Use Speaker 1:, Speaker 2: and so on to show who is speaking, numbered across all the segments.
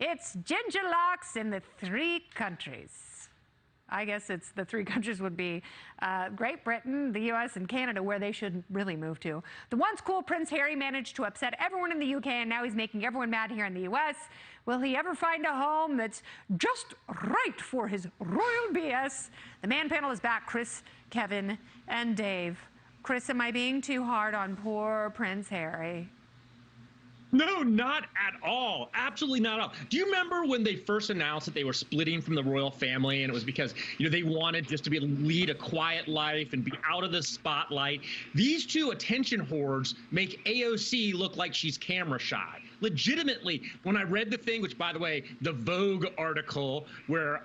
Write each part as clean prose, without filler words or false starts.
Speaker 1: It's ginger locks in the 3 countries. I guess it's the 3 countries would be Great Britain, the U.S., and Canada, where they should really move to. The once cool Prince Harry managed to upset everyone in the U.K., and now he's making everyone mad here in the U.S. Will he ever find a home that's just right for his royal BS? The Man Panel is back. Chris, Kevin, and Dave. Chris, am I being too hard on poor Prince Harry?
Speaker 2: No, not at all. Absolutely not at all. Do you remember when they first announced that they were splitting from the royal family, and it was because, they wanted just to lead a quiet life and be out of the spotlight? These 2 attention whores make AOC look like she's camera shy. Legitimately, when I read the thing, which, by the way, the Vogue article where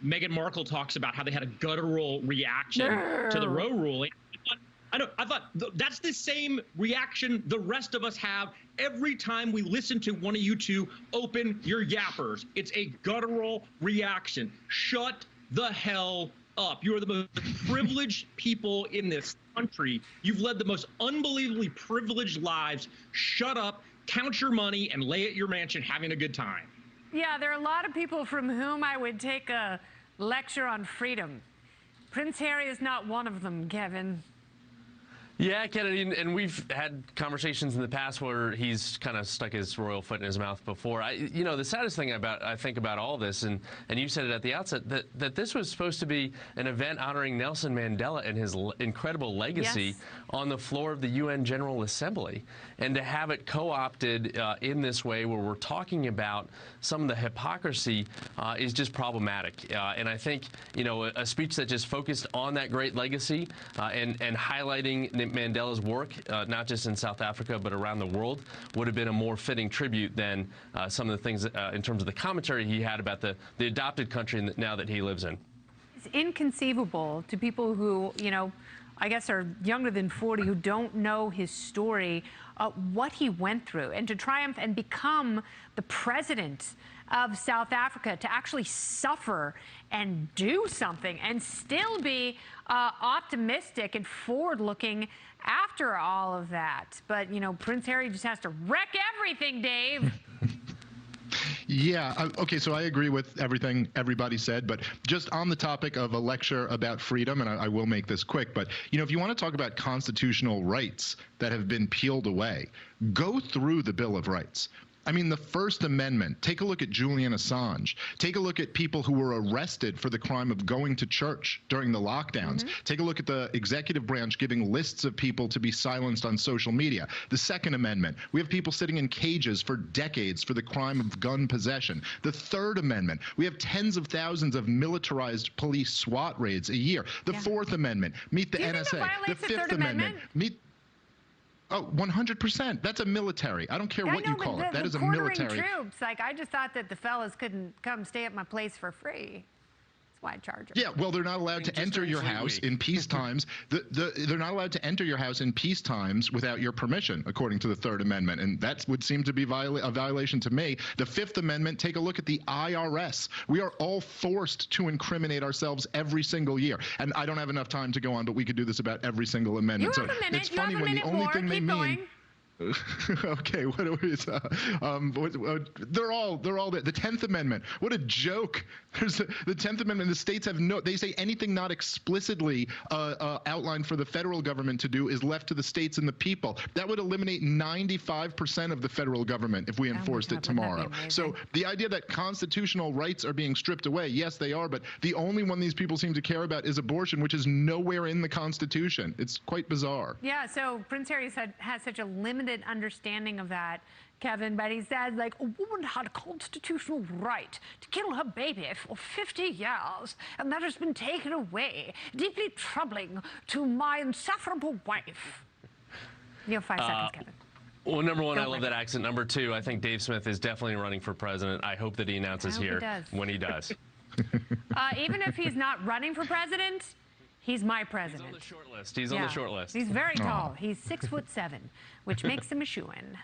Speaker 2: Meghan Markle talks about how they had a guttural reaction to the Roe ruling, I thought that's the same reaction the rest of us have every time we listen to one of you 2 open your yappers. It's a guttural reaction. Shut the hell up. You are the most privileged people in this country. You've led the most unbelievably privileged lives. Shut up, count your money, and lay at your mansion having a good time.
Speaker 1: Yeah, there are a lot of people from whom I would take a lecture on freedom. Prince Harry is not one of them, Kevin.
Speaker 3: Yeah, Kennedy, and we've had conversations in the past where he's kind of stuck his royal foot in his mouth before. The saddest thing I think about all this, and you said it at the outset, that this was supposed to be an event honoring Nelson Mandela and his incredible legacy on the floor of the UN General Assembly, and to have it co-opted in this way where we're talking about some of the hypocrisy is just problematic. And I think, a speech that just focused on that great legacy and highlighting Mandela's work, not just in South Africa, but around the world, would have been a more fitting tribute than some of the things in terms of the commentary he had about the adopted country now that he lives in.
Speaker 1: It's inconceivable to people who, I guess are younger than 40, who don't know his story, what he went through, and to triumph and become the president of South Africa, to actually suffer and do something and still be optimistic and forward-looking after all of that. But, Prince Harry just has to wreck everything, Dave.
Speaker 4: Yeah. Okay. So I agree with everything everybody said, but just on the topic of a lecture about freedom, and I will make this quick, but, if you want to talk about constitutional rights that have been peeled away, go through the Bill of Rights. I mean, the First Amendment, take a look at Julian Assange. Take a look at people who were arrested for the crime of going to church during the lockdowns. Take a look at the executive branch giving lists of people to be silenced on social media. The Second Amendment, we have people sitting in cages for decades for the crime of gun possession. The Third Amendment, we have tens of thousands of militarized police SWAT raids a year. The Fourth Amendment, meet the NSA. The Fifth Amendment, meet... Oh, 100%. That's a military. I don't care what you call it. That is a military.
Speaker 1: Troops. I just thought that the fellas couldn't come stay at my place for free. That's why I charge them.
Speaker 4: Yeah, well, they're not allowed to enter your house in peace times. They're not allowed to enter your house in peace times without your permission, according to the Third Amendment, and that would seem to be a violation to me. The Fifth Amendment, take a look at the IRS. We are all forced to incriminate ourselves every single year, and I don't have enough time to go on, but we could do this about every single amendment.
Speaker 1: You have a minute.
Speaker 4: It's funny when the only thing they mean. Okay, what is they're all there. The 10th Amendment, what a joke. There's the 10th Amendment. The states have they say anything not explicitly outlined for the federal government to do is left to the states and the people. That would eliminate 95% of the federal government if we enforced it tomorrow. So the idea that constitutional rights are being stripped away, yes, they are, but the only one these people seem to care about is abortion, which is nowhere in the Constitution. It's quite bizarre.
Speaker 1: Yeah, so Prince Harry has such a limited understanding of that, Kevin, but he says, a woman had a constitutional right to kill her baby for 50 years, and that has been taken away. Deeply troubling to my insufferable wife. You have 5 seconds, Kevin.
Speaker 3: Well, number one, I love that accent. Number two, I think Dave Smith is definitely running for president. I hope that he announces here when he does.
Speaker 1: Even if he's not running for president, he's my president.
Speaker 3: He's on the short list. He's on the short list.
Speaker 1: He's very tall. He's 6'7", which makes him a shoo-in.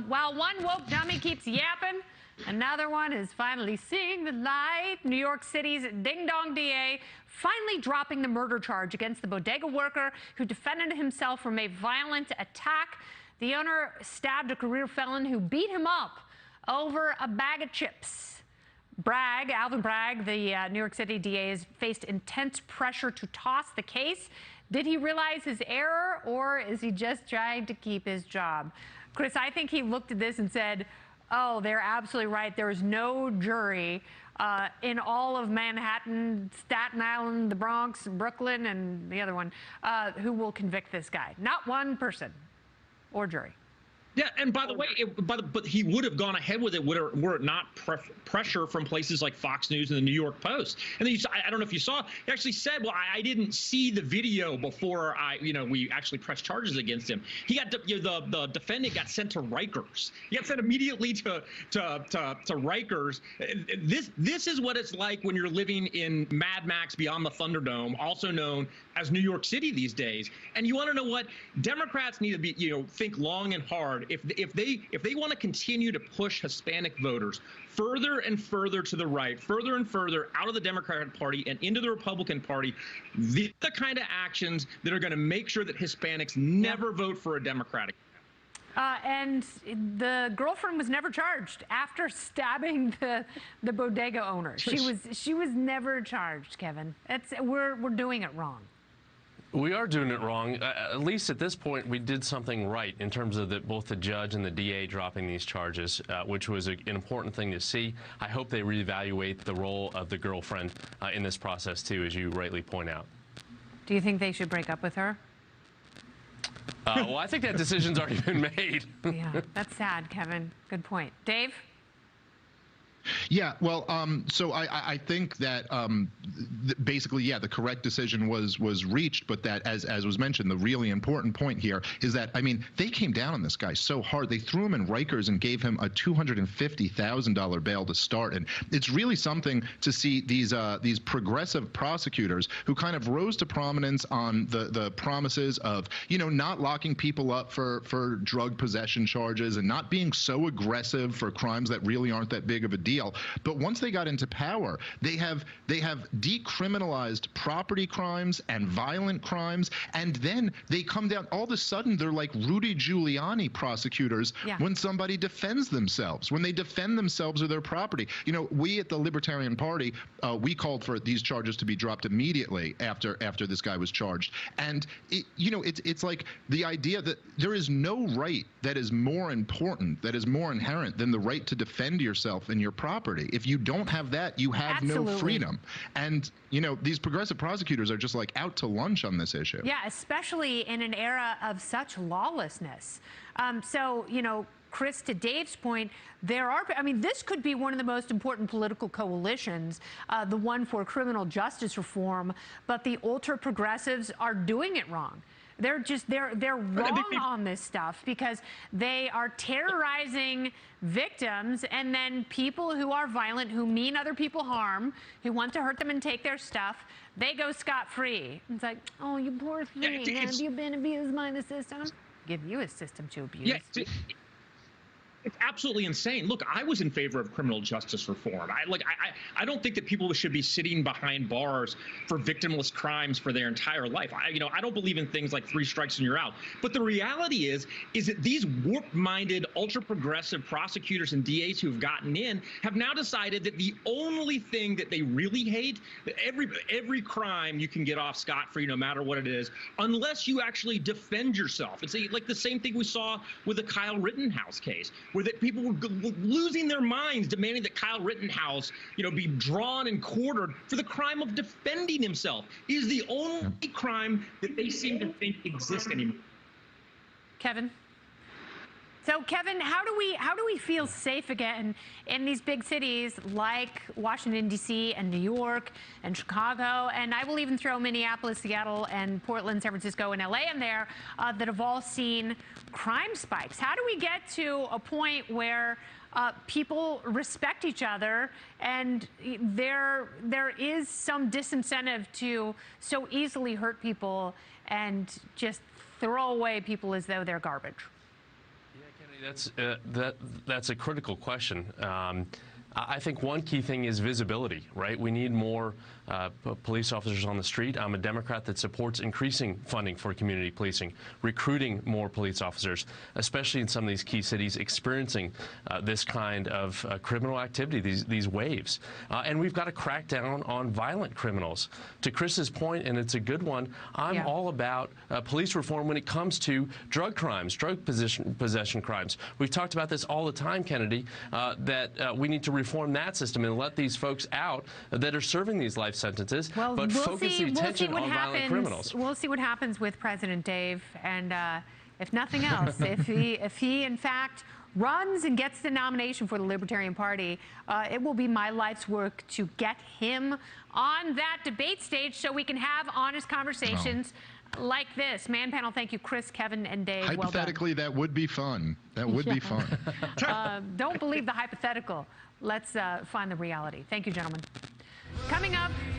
Speaker 1: While one woke dummy keeps yapping, another one is finally seeing the light. New York City's ding-dong DA finally dropping the murder charge against the bodega worker who defended himself from a violent attack. The owner stabbed a career felon who beat him up over a bag of chips. Bragg, Alvin Bragg, the New York City DA, has faced intense pressure to toss the case. Did he realize his error, or is he just trying to keep his job? Chris, I think he looked at this and said, oh, they're absolutely right. There is no jury in all of Manhattan, Staten Island, the Bronx, Brooklyn, and the other one who will convict this guy. Not one person or jury.
Speaker 2: Yeah, and by the way, but he would have gone ahead with it were it not pressure from places like Fox News and the New York Post. And then I don't know if you saw, he actually said, well, I didn't see the video before we actually pressed charges against him. He got the defendant got sent to Rikers. He got sent immediately to Rikers. This is what it's like when you're living in Mad Max Beyond the Thunderdome, also known as New York City these days. And you want to know what? Democrats need to be, think long and hard. If they want to continue to push Hispanic voters further and further to the right, further and further out of the Democratic Party and into the Republican Party, these are the kind of actions that are going to make sure that Hispanics never vote for a Democratic.
Speaker 1: And the girlfriend was never charged after stabbing the bodega owner. She was never charged, Kevin. We're doing it wrong.
Speaker 3: We are doing it wrong. At least at this point, we did something right in terms of both the judge and the DA dropping these charges, which was an important thing to see. I hope they reevaluate the role of the girlfriend in this process, too, as you rightly point out.
Speaker 1: Do you think they should break up with her?
Speaker 3: Well, I think that decision's already been made.
Speaker 1: Yeah, that's sad, Kevin. Good point. Dave?
Speaker 4: Yeah, well, so I think that basically, yeah, the correct decision was reached, but that as was mentioned, the really important point here is that, I mean, they came down on this guy so hard. They threw him in Rikers and gave him a $250,000 bail to start. And it's really something to see these progressive prosecutors who kind of rose to prominence on the promises of, not locking people up for drug possession charges and not being so aggressive for crimes that really aren't that big of a deal. But once they got into power, they have decriminalized property crimes and violent crimes, and then they come down. All of a sudden, they're like Rudy Giuliani prosecutors when somebody defends themselves, when they defend themselves or their property. We at the Libertarian Party, we called for these charges to be dropped immediately after this guy was charged. And it's like the idea that there is no right that is more important, that is more inherent than the right to defend yourself and your property. If you don't have that, you have no freedom. And these progressive prosecutors are just like out to lunch on this issue.
Speaker 1: Yeah, especially in an era of such lawlessness. Chris, to Dave's point, this could be one of the most important political coalitions, the one for criminal justice reform, but the ultra progressives are doing it wrong. They're wrong on this stuff because they are terrorizing victims, and then people who are violent, who mean other people harm, who want to hurt them and take their stuff, they go scot-free. It's like, oh, you poor thing. Have you been abused by the system? Give you a system to abuse.
Speaker 2: Yeah, it's absolutely insane. Look, I was in favor of criminal justice reform. I don't think that people should be sitting behind bars for victimless crimes for their entire life. I don't believe in things like 3 strikes and you're out. But the reality is that these warped-minded, ultra-progressive prosecutors and DAs who have gotten in have now decided that the only thing that they really hate, that every crime you can get off scot-free no matter what it is, unless you actually defend yourself. It's like the same thing we saw with the Kyle Rittenhouse case, where that people were losing their minds demanding that Kyle Rittenhouse, be drawn and quartered for the crime of defending himself. It is the only crime that they seem to think exists anymore.
Speaker 1: Kevin? So, Kevin, how do we feel safe again in these big cities like Washington, D.C. and New York and Chicago? And I will even throw Minneapolis, Seattle, and Portland, San Francisco, and L.A. in there that have all seen crime spikes. How do we get to a point where people respect each other and there is some disincentive to so easily hurt people and just throw away people as though they're garbage?
Speaker 3: That's a critical question. I think one key thing is visibility, right? We need more police officers on the street. I'm a Democrat that supports increasing funding for community policing, recruiting more police officers, especially in some of these key cities experiencing this kind of criminal activity, these waves. And we've got to crack down on violent criminals. To Chris's point, and it's a good one, I'm all about police reform when it comes to drug crimes, drug possession crimes. We've talked about this all the time, Kennedy, that we need to reform that system and let these folks out that are serving these life sentences,
Speaker 1: well,
Speaker 3: but focus the attention on violent criminals.
Speaker 1: We'll see what happens with President Dave, and if nothing else, if he in fact runs and gets the nomination for the Libertarian Party, it will be my life's work to get him on that debate stage so we can have honest conversations like this. Man panel, thank you, Chris, Kevin, and Dave.
Speaker 4: Hypothetically,
Speaker 1: well done.
Speaker 4: That would be fun. That would be fun.
Speaker 1: Don't believe the hypothetical. Let's find the reality. Thank you, gentlemen. Coming up.